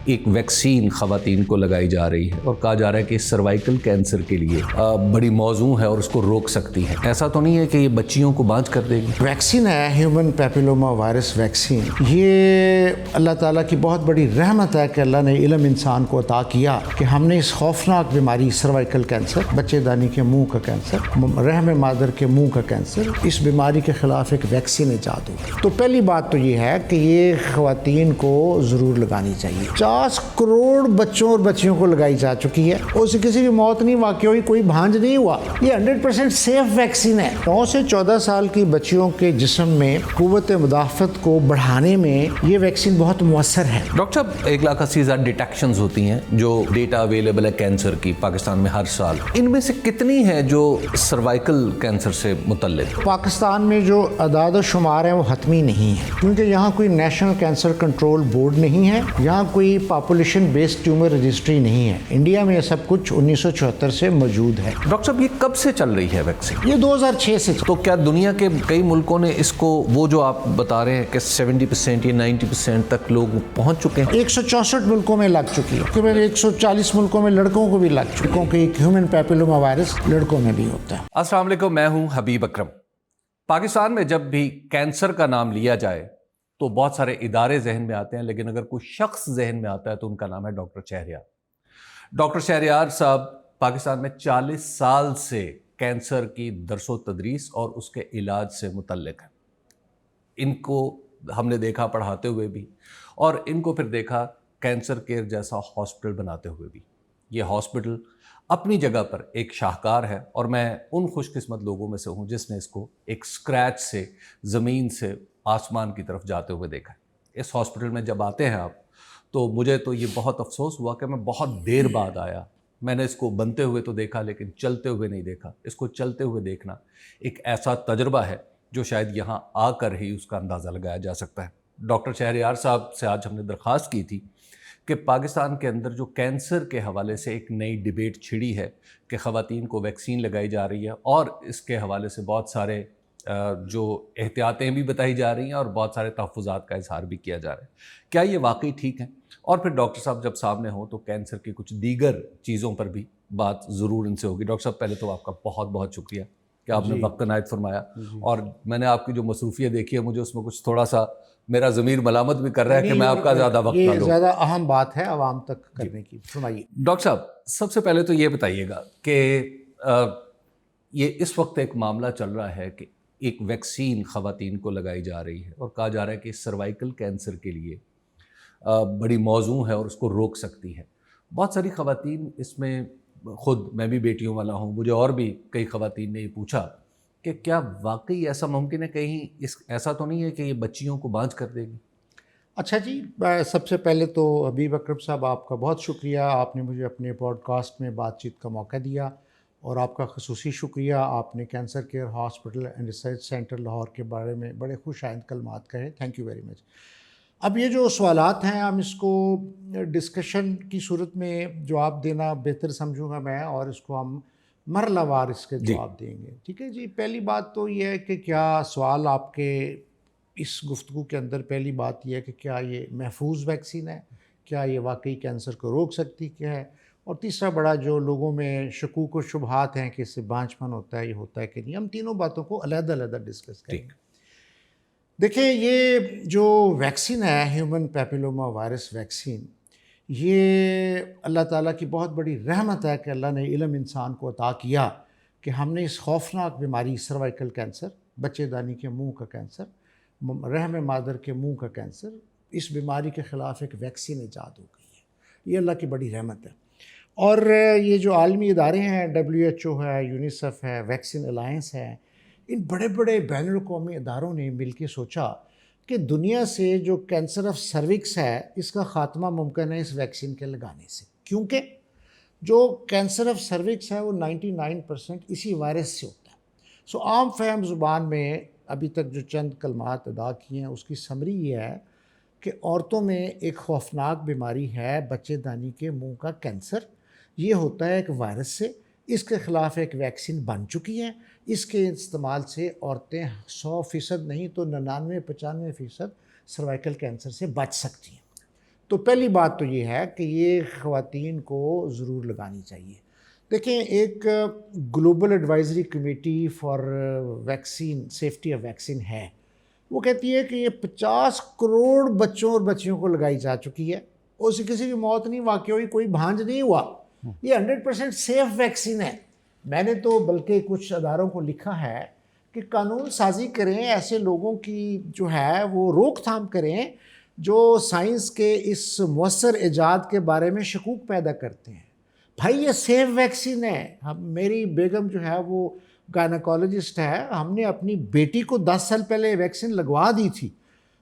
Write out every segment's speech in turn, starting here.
ایک ویکسین خواتین کو لگائی جا رہی ہے اور کہا جا رہا ہے کہ سروائیکل کینسر کے لیے بڑی موضوع ہے اور اس کو روک سکتی ہے. ایسا تو نہیں ہے کہ یہ بچیوں کو بانج کر دے گی؟ ویکسین ہے ہیومن پیپیلوما وائرس ویکسین. یہ اللہ تعالیٰ کی بہت بڑی رحمت ہے کہ اللہ نے علم انسان کو عطا کیا کہ ہم نے اس خوفناک بیماری سروائیکل کینسر، بچے دانی کے منہ کا کینسر، رحم مادر کے منہ کا کینسر، اس بیماری کے خلاف ایک ویکسین ایجاد ہوگی. تو پہلی بات تو یہ ہے کہ یہ خواتین کو ضرور لگانی چاہیے. 50 کروڑ بچوں اور بچیوں کو لگائی جا چکی ہے، اس سے کسی کی موت نہیں واقع ہوئی، کوئی بھانج نہیں ہوا. یہ 100% سیف ویکسین ہے. 9 سے 14 سال کی بچیوں کے جسم میں قوت مدافعت کو بڑھانے میں یہ ویکسین بہت مؤثر ہے. ڈاکٹر صاحب 1,80,000 ڈیٹیکشنز ہوتی ہیں جو ڈیٹا اویلیبل ہے کینسر کی پاکستان میں ہر سال. ان میں سے کتنی ہیں جو سروائیکل کینسر سے متعلق؟ پاکستان میں جو اعداد و شمار ہیں وہ حتمی نہیں ہے، کیونکہ یہاں کوئی نیشنل کینسر کنٹرول بورڈ نہیں ہے، یہاں کوئی پاپولیشن بیسڈ ٹیومر رجسٹری نہیں ہے. انڈیا میں یہ سب کچھ 1974 سے موجود ہے. ڈاکٹر صاحب یہ کب سے چل رہی ہے ویکسین؟ یہ 2006 سے. تو کیا دنیا کے کئی ملکوں نے اس کو، وہ جو آپ بتا رہے ہیں کہ 70% یا 90% تک لوگ پہنچ چکے ہیں؟ 164 ملکوں میں لگ چکی ہے، کہ 140 ملکوں میں لڑکوں کو بھی لگ چکی ہے، کیونکہ ہیومن پیپیلوما وائرس لڑکوں میں بھی ہوتا ہے. السلام علیکم، میں ہوں حبیب اکرم. پاکستان میں جب بھی کینسر کا نام لیا جائے تو بہت سارے ادارے ذہن میں آتے ہیں، لیکن اگر کوئی شخص ذہن میں آتا ہے تو ان کا نام ہے ڈاکٹر شہریار. ڈاکٹر شہریار صاحب پاکستان میں 40 سال سے کینسر کی درس و تدریس اور اس کے علاج سے متعلق ہیں. ان کو ہم نے دیکھا پڑھاتے ہوئے بھی، اور ان کو پھر دیکھا کینسر کیئر جیسا ہاسپٹل بناتے ہوئے بھی. یہ ہاسپٹل اپنی جگہ پر ایک شاہکار ہے، اور میں ان خوش قسمت لوگوں میں سے ہوں جس نے اس کو ایک سکریچ سے، زمین سے آسمان کی طرف جاتے ہوئے دیکھا ہے. اس ہاسپٹل میں جب آتے ہیں آپ تو مجھے تو یہ بہت افسوس ہوا کہ میں بہت دیر بعد آیا. میں نے اس کو بنتے ہوئے تو دیکھا لیکن چلتے ہوئے نہیں دیکھا. اس کو چلتے ہوئے دیکھنا ایک ایسا تجربہ ہے جو شاید یہاں آ کر ہی اس کا اندازہ لگایا جا سکتا ہے. ڈاکٹر شہریار صاحب سے آج ہم نے درخواست کی تھی کہ پاکستان کے اندر جو کینسر کے حوالے سے ایک نئی ڈیبیٹ چھڑی ہے کہ خواتین کو ویکسین لگائی جا رہی ہے، اور اس کے حوالے سے بہت سارے جو احتیاطیں بھی بتائی جا رہی ہیں اور بہت سارے تحفظات کا اظہار بھی کیا جا رہا ہے. کیا یہ واقعی ٹھیک ہے؟ اور پھر ڈاکٹر صاحب جب سامنے ہوں تو کینسر کی کچھ دیگر چیزوں پر بھی بات ضرور ان سے ہوگی. ڈاکٹر صاحب پہلے تو آپ کا بہت بہت شکریہ کہ آپ نے وقت عنایت فرمایا. اور میں نے آپ کی جو مصروفیت دیکھی ہے، مجھے اس میں کچھ تھوڑا سا میرا ضمیر ملامت بھی کر رہا ہے کہ میں آپ کا زیادہ وقت نہ لوں. یہ زیادہ اہم بات ہے عوام تک کرنے کی. فرمائیے ڈاکٹر صاحب. سب سے پہلے تو یہ بتائیے گا کہ یہ اس وقت ایک معاملہ چل رہا ہے کہ ایک ویکسین خواتین کو لگائی جا رہی ہے اور کہا جا رہا ہے کہ سروائیکل کینسر کے لیے بڑی موضوع ہے اور اس کو روک سکتی ہے. بہت ساری خواتین اس میں، خود میں بھی بیٹیوں والا ہوں، مجھے اور بھی کئی خواتین نے یہ پوچھا کہ کیا واقعی ایسا ممکن ہے، کہیں ایسا تو نہیں ہے کہ یہ بچیوں کو بانج کر دے گی؟ اچھا جی، سب سے پہلے تو حبیب اکرم صاحب آپ کا بہت شکریہ. آپ نے مجھے اپنے پوڈ کاسٹ میں بات چیت کا موقع دیا، اور آپ کا خصوصی شکریہ. آپ نے cancer care hospital and research centre Lahore کے بارے میں بڑے خوش آئند کلمات کہے. Thank you very much. اب یہ جو سوالات ہیں ہم اس کو ڈسکشن کی صورت میں جواب دینا بہتر سمجھوں گا میں، اور اس کو ہم مرحلہ وار اس کے جواب دیں گے. ٹھیک ہے جی. پہلی بات تو یہ ہے کہ کیا سوال آپ کے اس گفتگو کے اندر پہلی بات یہ ہے کہ کیا یہ محفوظ ویکسین ہے، کیا یہ واقعی کینسر کو روک سکتی کیا ہے، اور تیسرا بڑا جو لوگوں میں شکوک و شبہات ہیں کہ اس سے بانجھ پن ہوتا ہے، یہ ہوتا ہے کہ نہیں. ہم تینوں باتوں کو علیحدہ علیحدہ ڈسکس کریں گے. دیکھیں، یہ جو ویکسین ہے ہیومن پیپیلوما وائرس ویکسین، یہ اللہ تعالیٰ کی بہت بڑی رحمت ہے کہ اللہ نے علم انسان کو عطا کیا کہ ہم نے اس خوفناک بیماری سروائیکل کینسر، بچے دانی کے منہ کا کینسر، رحم مادر کے منہ کا کینسر، اس بیماری کے خلاف ایک ویکسین ایجاد ہو گئی ہے. یہ اللہ کی بڑی رحمت ہے. اور یہ جو عالمی ادارے ہیں، WHO ہے، یونیسیف ہے، ویکسین الائنس ہے، ان بڑے بڑے بین الاقوامی اداروں نے مل کے سوچا کہ دنیا سے جو کینسر آف سروکس ہے اس کا خاتمہ ممکن ہے اس ویکسین کے لگانے سے. کیونکہ جو کینسر آف سروکس ہے وہ 99% اسی وائرس سے ہوتا ہے. سو عام فہم زبان میں ابھی تک جو چند کلمات ادا کیے ہیں اس کی سمری یہ ہے کہ عورتوں میں ایک خوفناک بیماری ہے بچے دانی کے منہ کا کینسر. یہ ہوتا ہے ایک وائرس سے. اس کے خلاف ایک ویکسین بن چکی ہے. اس کے استعمال سے عورتیں 100% نہیں تو 99-95% سروائیکل کینسر سے بچ سکتی ہیں. تو پہلی بات تو یہ ہے کہ یہ خواتین کو ضرور لگانی چاہیے. دیکھیں ایک global advisory committee for vaccine safety of vaccine ہے، وہ کہتی ہے کہ یہ 50 کروڑ بچوں اور بچیوں کو لگائی جا چکی ہے، اور اسے کسی کی موت نہیں واقع ہوئی، کوئی بھانج نہیں ہوا. یہ 100% سیف ویکسین ہے. میں نے تو بلکہ کچھ اداروں کو لکھا ہے کہ قانون سازی کریں، ایسے لوگوں کی جو ہے وہ روک تھام کریں جو سائنس کے اس مؤثر ایجاد کے بارے میں شکوک پیدا کرتے ہیں. بھائی یہ سیف ویکسین ہے. میری بیگم جو ہے وہ گائنیکالوجسٹ ہے، ہم نے اپنی بیٹی کو 10 سال پہلے ویکسین لگوا دی تھی.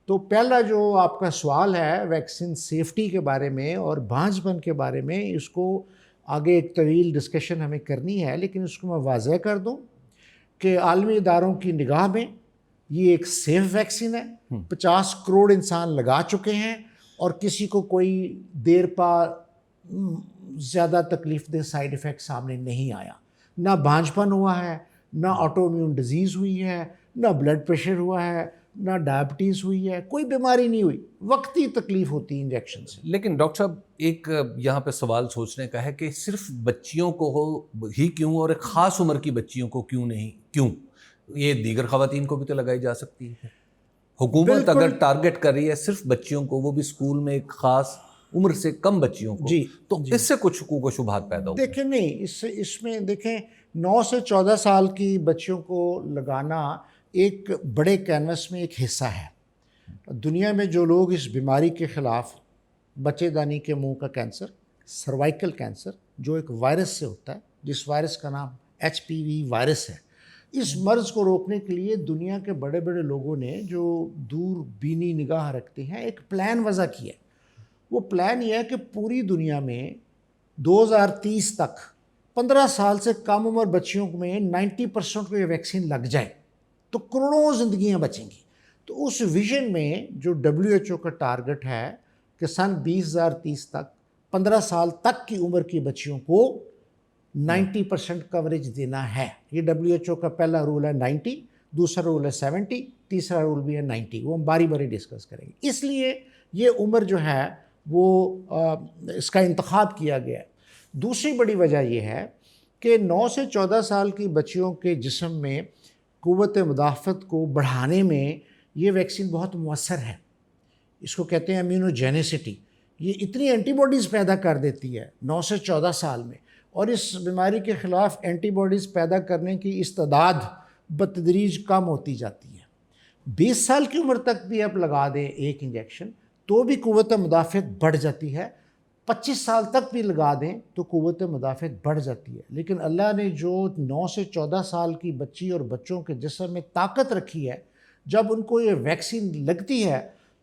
تو پہلا جو آپ کا سوال ہے ویکسین سیفٹی کے بارے میں اور بھانج پن کے بارے میں، اس کو آگے ایک طویل ڈسکشن ہمیں کرنی ہے، لیکن اس کو میں واضح کر دوں کہ عالمی اداروں کی نگاہ میں یہ ایک سیف ویکسین ہے. 50 کروڑ انسان لگا چکے ہیں اور کسی کو کوئی دیر پا زیادہ تکلیف دہ سائیڈ ایفیکٹ سامنے نہیں آیا. نہ بھانج پن ہوا ہے، نہ آٹو امیون ڈیزیز ہوئی ہے، نہ بلڈ پریشر ہوا ہے، نہ ڈائبٹیز ہوئی ہے، کوئی بیماری نہیں ہوئی. وقتی تکلیف ہوتی ہے انجیکشن سے. لیکن ڈاکٹر صاحب ایک یہاں پہ سوال سوچنے کا ہے کہ صرف بچیوں کو ہو ہی کیوں اور ایک خاص عمر کی بچیوں کو کیوں نہیں؟ کیوں یہ دیگر خواتین کو بھی تو لگائی جا سکتی ہے؟ حکومت اگر ٹارگٹ کر رہی ہے صرف بچیوں کو، وہ بھی اسکول میں ایک خاص عمر سے کم بچیوں کو، تو اس سے کچھ حقوق و شبہات پیدا ہوتے ہیں. دیکھیں نہیں، اس میں دیکھیں 9 سے 14 سال کی بچیوں کو لگانا ایک بڑے کینوس میں ایک حصہ ہے. دنیا میں جو لوگ اس بیماری کے خلاف، بچے دانی کے منہ کا کینسر، سروائکل کینسر جو ایک وائرس سے ہوتا ہے، جس وائرس کا نام HPV وائرس ہے، اس مرض کو روکنے کے لیے دنیا کے بڑے بڑے لوگوں نے جو دور بینی نگاہ رکھتے ہیں ایک پلان وضع کیا ہے. وہ پلان یہ ہے کہ پوری دنیا میں 2030 تک 15 سال سے کم عمر بچیوں میں 90% کو یہ ویکسین لگ جائے تو کروڑوں زندگیاں بچیں گی. تو اس ویژن میں جو WHO کا ٹارگٹ ہے کہ سن 2030 تک 15 سال تک کی عمر کی بچیوں کو 90% کوریج دینا ہے. یہ WHO کا پہلا رول ہے 90، دوسرا رول ہے 70، تیسرا رول بھی ہے 90. وہ ہم باری باری ڈسکس کریں گے. اس لیے یہ عمر جو ہے وہ اس کا انتخاب کیا گیا ہے. دوسری بڑی وجہ یہ ہے کہ 9 سے 14 سال کی بچیوں کے جسم میں قوت مدافعت کو بڑھانے میں یہ ویکسین بہت مؤثر ہے. اس کو کہتے ہیں امیونوجینیسٹی. یہ اتنی اینٹی باڈیز پیدا کر دیتی ہے 9 سے 14 سال میں، اور اس بیماری کے خلاف اینٹی باڈیز پیدا کرنے کی استعداد بتدریج کم ہوتی جاتی ہے. 20 سال کی عمر تک بھی آپ لگا دیں ایک انجیکشن تو بھی قوت مدافعت بڑھ جاتی ہے. 25 سال تک بھی لگا دیں تو قوت مدافعت بڑھ جاتی ہے. لیکن اللہ نے جو 9 سے 14 سال کی بچی اور بچوں کے جسم میں طاقت رکھی ہے، جب ان کو یہ ویکسین لگتی ہے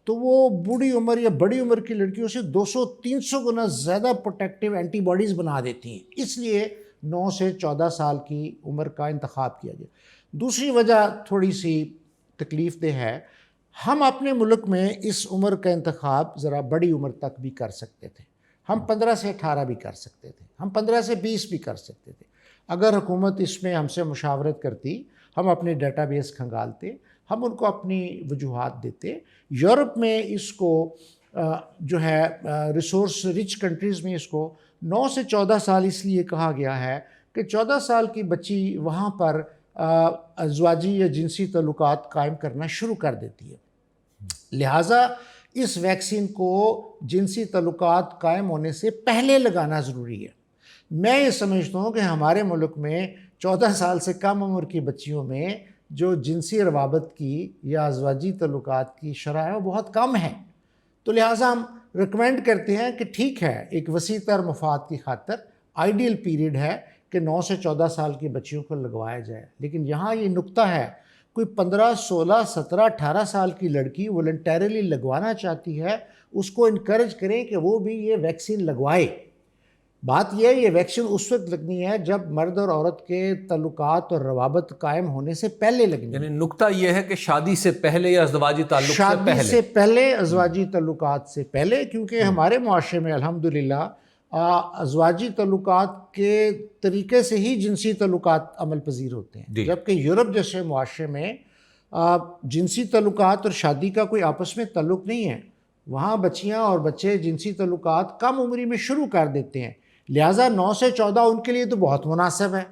تو وہ بوڑھی عمر یا بڑی عمر کی لڑکیوں سے 200-300 گنا زیادہ پروٹیکٹیو اینٹی باڈیز بنا دیتی ہیں. اس لیے 9 سے 14 سال کی عمر کا انتخاب کیا گیا. دوسری وجہ تھوڑی سی تکلیف دہ ہے. ہم اپنے ملک میں اس عمر کا انتخاب ذرا بڑی عمر تک بھی کر سکتے تھے. ہم 15 سے 18 بھی کر سکتے تھے، ہم 15 سے 20 بھی کر سکتے تھے. اگر حکومت اس میں ہم سے مشاورت کرتی، ہم اپنے ڈیٹا بیس کھنگالتے، ہم ان کو اپنی وجوہات دیتے. یورپ میں اس کو جو ہے ریسورس رچ کنٹریز میں اس کو 9 سے 14 سال اس لیے کہا گیا ہے کہ 14 سال کی بچی وہاں پر ازواجی یا جنسی تعلقات قائم کرنا شروع کر دیتی ہے. لہٰذا اس ویکسین کو جنسی تعلقات قائم ہونے سے پہلے لگانا ضروری ہے. میں یہ سمجھتا ہوں کہ ہمارے ملک میں 14 سال سے کم عمر کی بچیوں میں جو جنسی روابط کی یا ازواجی تعلقات کی شرح ہے وہ بہت کم ہے. تو لہٰذا ہم ریکمینڈ کرتے ہیں کہ ٹھیک ہے، ایک وسیع تر مفاد کی خاطر آئیڈیل پیریڈ ہے کہ 9 سے 14 سال کی بچیوں کو لگوایا جائے. لیکن یہاں یہ نقطہ ہے، کوئی 15، 16، 17، 18 سال کی لڑکی والنٹیرلی لگوانا چاہتی ہے، اس کو انکریج کریں کہ وہ بھی یہ ویکسین لگوائے. بات یہ ہے یہ ویکسین اس وقت لگنی ہے جب مرد اور عورت کے تعلقات اور روابط قائم ہونے سے پہلے لگنی ہے. یعنی نقطہ یہ ہے کہ شادی سے پہلے یا ازدواجی تعلق سے پہلے، شادی سے پہلے، ازواجی تعلقات سے پہلے، کیونکہ ہمارے معاشرے میں الحمدللہ ازواجی تعلقات کے طریقے سے ہی جنسی تعلقات عمل پذیر ہوتے ہیں. جبکہ یورپ جیسے معاشرے میں جنسی تعلقات اور شادی کا کوئی آپس میں تعلق نہیں ہے. وہاں بچیاں اور بچے جنسی تعلقات کم عمری میں شروع کر دیتے ہیں، لہٰذا 9 سے 14 ان کے لیے تو بہت مناسب ہے۔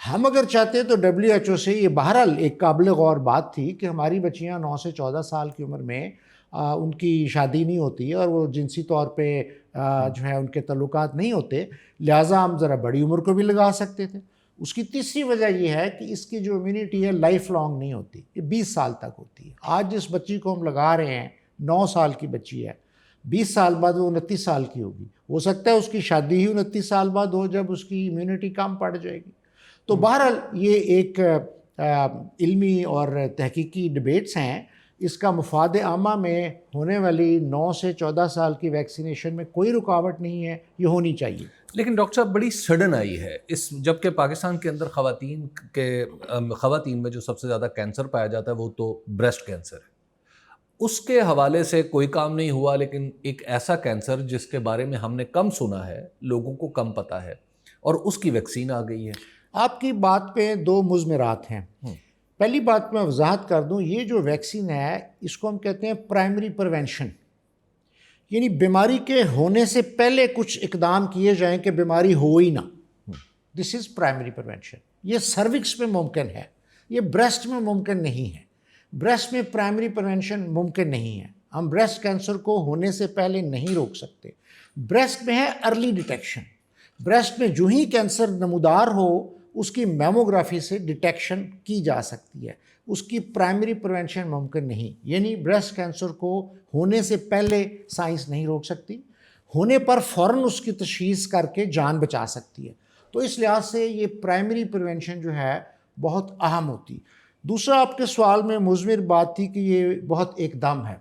ہم اگر چاہتے ہیں تو WHO سے یہ بہرحال ایک قابل غور بات تھی کہ ہماری بچیاں 9 سے 14 سال کی عمر میں ان کی شادی نہیں ہوتی اور وہ جنسی طور پہ جو ہے ان کے تعلقات نہیں ہوتے، لہٰذا ہم ذرا بڑی عمر کو بھی لگا سکتے تھے۔ اس کی تیسری وجہ یہ ہے کہ اس کی جو امیونٹی ہے لائف لانگ نہیں ہوتی، یہ 20 سال تک ہوتی ہے۔ آج جس بچی کو ہم لگا رہے ہیں 9 سال کی بچی ہے، 20 سال بعد وہ 29 سال کی ہوگی، ہو سکتا ہے اس کی شادی ہی 29 سال بعد ہو جب اس کی امیونٹی کم پڑ جائے گی۔ تو بہرحال یہ ایک علمی اور تحقیقی ڈبیٹس ہیں، اس کا مفاد عامہ میں ہونے والی 9 سے 14 سال کی ویکسینیشن میں کوئی رکاوٹ نہیں ہے، یہ ہونی چاہیے۔ لیکن ڈاکٹر صاحب بڑی سڈن آئی ہے اس، جبکہ پاکستان کے اندر خواتین میں جو سب سے زیادہ کینسر پایا جاتا ہے وہ تو بریسٹ کینسر ہے، اس کے حوالے سے کوئی کام نہیں ہوا، لیکن ایک ایسا کینسر جس کے بارے میں ہم نے کم سنا ہے، لوگوں کو کم پتہ ہے، اور اس کی ویکسین آ گئی ہے۔ آپ کی بات پہ دو مضمرات ہیں۔ پہلی بات میں وضاحت کر دوں، یہ جو ویکسین ہے اس کو ہم کہتے ہیں پرائمری پریونشن، یعنی بیماری کے ہونے سے پہلے کچھ اقدام کیے جائیں کہ بیماری ہو ہی نہ، دس از پرائمری پریونشن۔ یہ سروکس میں ممکن ہے، یہ بریسٹ میں ممکن نہیں ہے۔ بریسٹ میں پرائمری پریونشن ممکن نہیں ہے، ہم بریسٹ کینسر کو ہونے سے پہلے نہیں روک سکتے۔ بریسٹ میں ہے ارلی ڈیٹیکشن، بریسٹ میں جو ہی کینسر نمودار ہو اس کی میموگرافی سے ڈیٹیکشن کی جا سکتی ہے، اس کی پرائمری پریونشن ممکن نہیں، یعنی بریسٹ کینسر کو ہونے سے پہلے سائنس نہیں روک سکتی، ہونے پر فوراً اس کی تشخیص کر کے جان بچا سکتی ہے۔ تو اس لحاظ سے یہ پرائمری پریونشن جو ہے بہت اہم ہوتی۔ دوسرا آپ کے سوال میں مضمر بات تھی کہ یہ بہت ایک دم ہے۔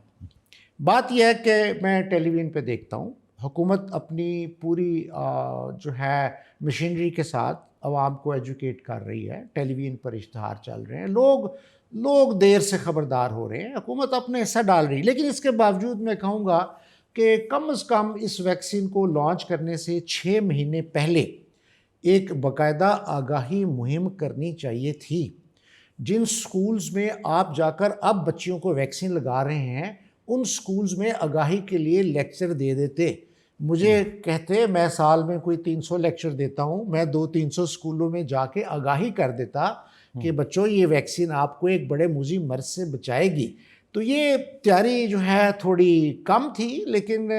بات یہ ہے کہ میں ٹیلی ویژن پہ دیکھتا ہوں، حکومت اپنی پوری جو ہے مشینری کے ساتھ عوام کو ایجوکیٹ کر رہی ہے، ٹیلی ویژن پر اشتہار چل رہے ہیں، لوگ دیر سے خبردار ہو رہے ہیں، حکومت اپنا حصہ ڈال رہی ہے، لیکن اس کے باوجود میں کہوں گا کہ کم از کم اس ویکسین کو لانچ کرنے سے 6 مہینے پہلے ایک باقاعدہ آگاہی مہم کرنی چاہیے تھی۔ جن سکولز میں آپ جا کر اب بچیوں کو ویکسین لگا رہے ہیں، ان سکولز میں آگاہی کے لیے لیکچر دے دیتے۔ مجھے کہتے میں سال میں کوئی 300 لیکچر دیتا ہوں، میں 200-300 سکولوں میں جا کے آگاہی کر دیتا کہ بچوں یہ ویکسین آپ کو ایک بڑے موذی مرض سے بچائے گی۔ تو یہ تیاری جو ہے تھوڑی کم تھی، لیکن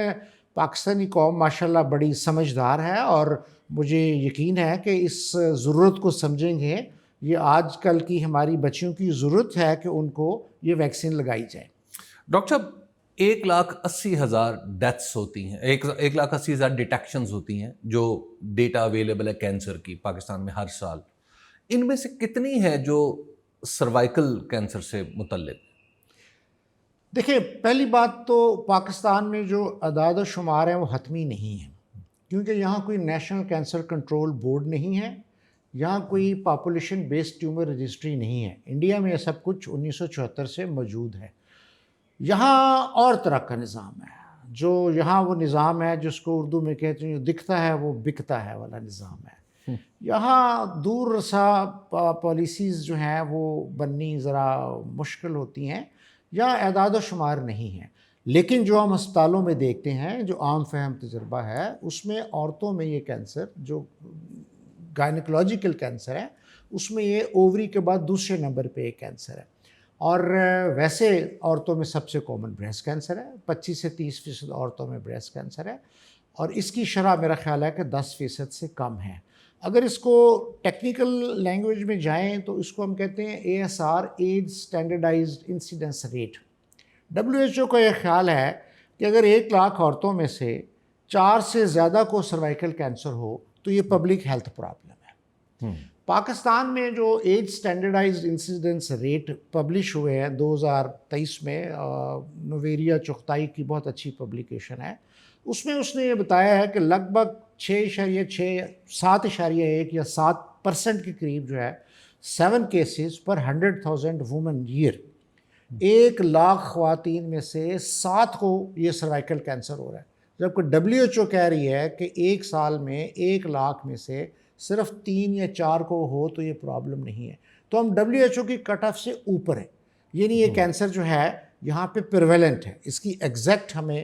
پاکستانی قوم ماشاءاللہ بڑی سمجھدار ہے، اور مجھے یقین ہے کہ اس ضرورت کو سمجھیں گے۔ یہ آج کل کی ہماری بچیوں کی ضرورت ہے کہ ان کو یہ ویکسین لگائی جائے۔ ڈاکٹر صاحب 1,80,000 ڈیتھس ہوتی ہیں، 1,80,000 ڈیٹیکشنز ہوتی ہیں جو ڈیٹا اویلیبل ہے کینسر کی پاکستان میں ہر سال، ان میں سے کتنی ہے جو سروائیکل کینسر سے متعلق؟ دیکھیں، پہلی بات تو پاکستان میں جو اعداد و شمار ہیں وہ حتمی نہیں ہیں، کیونکہ یہاں کوئی نیشنل کینسر کنٹرول بورڈ نہیں ہے، یہاں کوئی پاپولیشن بیسڈ ٹیومر رجسٹری نہیں ہے۔ انڈیا میں یہ سب کچھ 1974 سے موجود ہے۔ یہاں اور طرح کا نظام ہے، جو یہاں وہ نظام ہے جس کو اردو میں کہتے ہیں جو دکھتا ہے وہ بکتا ہے والا نظام ہے۔ یہاں دور رسا پالیسیز جو ہیں وہ بننی ذرا مشکل ہوتی ہیں، یا اعداد و شمار نہیں ہیں۔ لیکن جو ہم ہسپتالوں میں دیکھتے ہیں، جو عام فہم تجربہ ہے، اس میں عورتوں میں یہ کینسر جو گائنیکولوجیکل کینسر ہے، اس میں یہ اووری کے بعد دوسرے نمبر پہ ایک کینسر ہے، اور ویسے عورتوں میں سب سے کامن بریسٹ کینسر ہے، 25 سے 30% عورتوں میں بریسٹ کینسر ہے، اور اس کی شرح میرا خیال ہے کہ 10% سے کم ہے۔ اگر اس کو ٹیکنیکل لینگویج میں جائیں تو اس کو ہم کہتے ہیں ASR، age standardized incidence rate. WHO کا یہ خیال ہے کہ اگر 1 لاکھ عورتوں میں سے 4 سے زیادہ کو سروائیکل کینسر ہو تو یہ پبلک ہیلتھ پرابلم ہے۔ پاکستان میں جو age standardized incidence rate publish ہوئے ہیں 2023 میں، نویریا چغتائی کی بہت اچھی پبلیکیشن ہے، اس میں اس نے یہ بتایا ہے کہ لگ بھگ 7.1 یا 7% کے قریب جو ہے 7 کیسز پر 100,000 وومن ایئر، 1 لاکھ خواتین میں سے 7 کو یہ سروائیکل کینسر ہو رہا ہے، جبکہ WHO کہہ رہی ہے کہ 1 سال میں 1 لاکھ میں سے صرف 3 یا 4 کو ہو تو یہ پرابلم نہیں ہے۔ تو ہم WHO کی کٹ آف سے اوپر ہے، یعنی یہ کینسر جو ہے یہاں پہ پریویلنٹ ہے. اس کی ایگزیکٹ ہمیں